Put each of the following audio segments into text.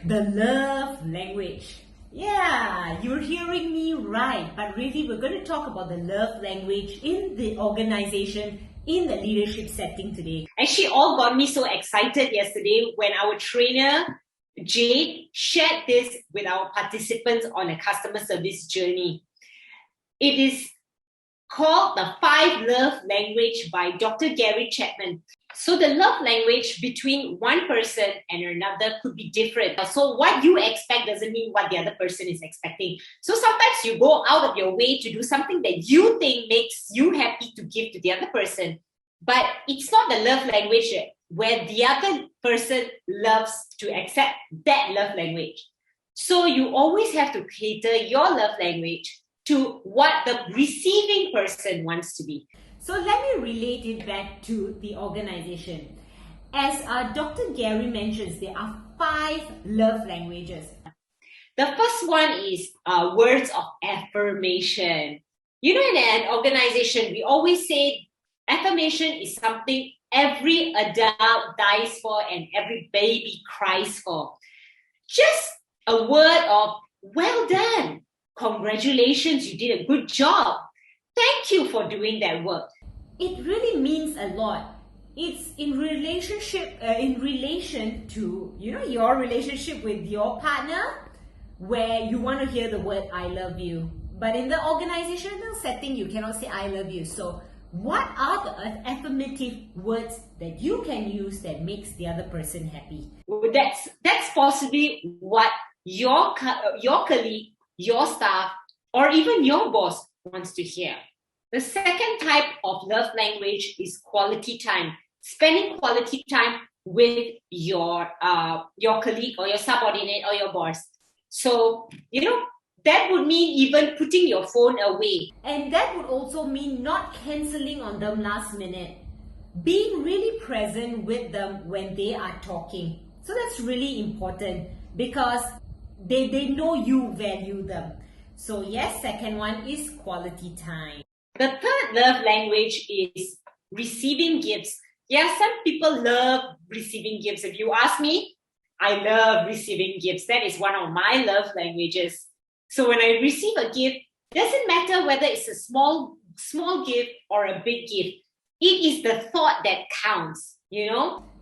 The love language. Yeah, you're hearing me right. But really, we're going to talk about the love language in the organization, in the leadership setting today. Actually, all got me so excited yesterday when our trainer, Jade, shared this with our participants on a customer service journey. It is called the 5 Love Language by Dr. Gary Chapman. So the love language between one person and another could be different. So what you expect doesn't mean what the other person is expecting. So sometimes you go out of your way to do something that you think makes you happy to give to the other person, but it's not the love language where the other person loves to accept that love language. So you always have to cater your love language to what the receiving person wants to be. So let me relate it back to the organization. As Dr. Gary mentions, there are 5 love languages. The first one is words of affirmation. You know, in an organization, we always say affirmation is something every adult dies for and every baby cries for. Just a word of, well done. Congratulations, you did a good job. Thank you for doing that work. It really means a lot. It's in relation to, your relationship with your partner, where you want to hear the word I love you. But in the organizational setting, you cannot say I love you. So what are the affirmative words that you can use that makes the other person happy? That's possibly what your colleague, your staff, or even your boss wants to hear. The second type of love language is quality time. Spending quality time with your colleague or your subordinate or your boss. So, that would mean even putting your phone away. And that would also mean not cancelling on them last minute. Being really present with them when they are talking. So that's really important because they know you value them. So yes, second one is quality time. The third love language is receiving gifts. Yeah, some people love receiving gifts. If you ask me, I love receiving gifts. That is one of my love languages. So when I receive a gift, it doesn't matter whether it's a small gift or a big gift. It is the thought that counts,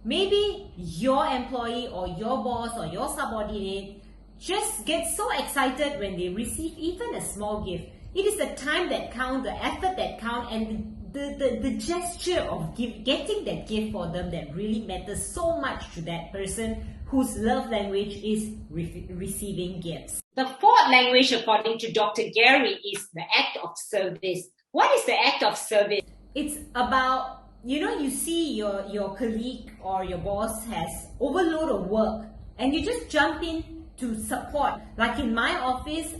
Maybe your employee or your boss or your subordinate just gets so excited when they receive even a small gift. It is the time that counts, the effort that counts, and the gesture of getting that gift for them that really matters so much to that person whose love language is receiving gifts. The fourth language, according to Dr. Gary, is the act of service. What is the act of service? It's about, you see your colleague or your boss has overload of work and you just jump in to support. Like in my office,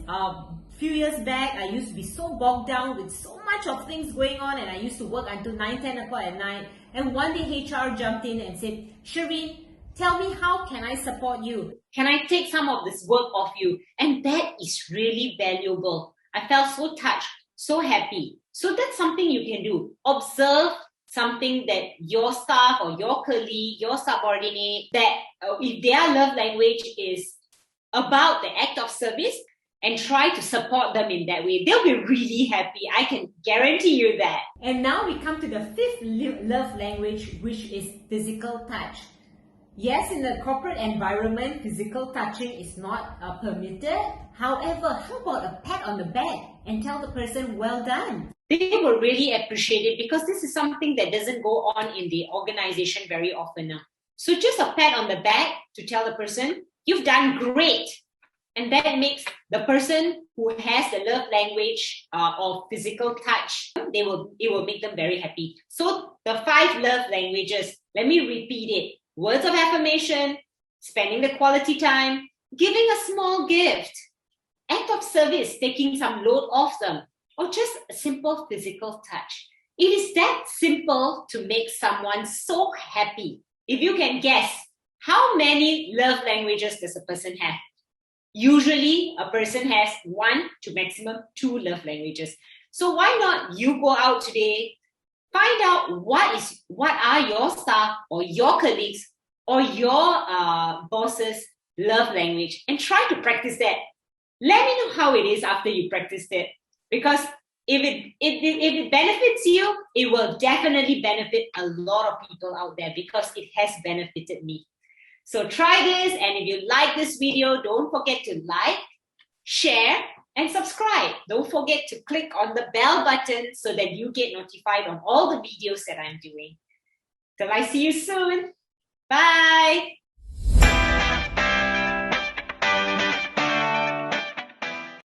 few years back, I used to be so bogged down with so much of things going on, and I used to work until 9-10 o'clock at night. And one day HR jumped in and said, Sherin, tell me, how can I support you? Can I take some of this work off you? And that is really valuable. I felt so touched, so happy. So that's something you can do. Observe something that your staff or your colleague, your subordinate, that if their love language is about the act of service, and try to support them in that way. They'll be really happy. I can guarantee you that. And now we come to the 5th love language, which is physical touch. Yes, in the corporate environment, physical touching is not permitted. However, how about a pat on the back and tell the person, well done? They will really appreciate it because this is something that doesn't go on in the organization very often now. So just a pat on the back to tell the person, you've done great. And that makes the person who has the love language of physical touch, it will make them very happy. So the 5 love languages, let me repeat it. Words of affirmation, spending the quality time, giving a small gift, act of service, taking some load off them, or just a simple physical touch. It is that simple to make someone so happy. If you can guess, how many love languages does a person have? Usually, a person has 1 to maximum 2 love languages. So why not you go out today, find out what are your staff or your colleagues or your bosses love language, and try to practice that. Let me know how it is after you practiced it, because if it benefits you, it will definitely benefit a lot of people out there, because it has benefited me. So try this, and if you like this video, don't forget to like, share, and subscribe. Don't forget to click on the bell button so that you get notified on all the videos that I'm doing. Till I see you soon. Bye.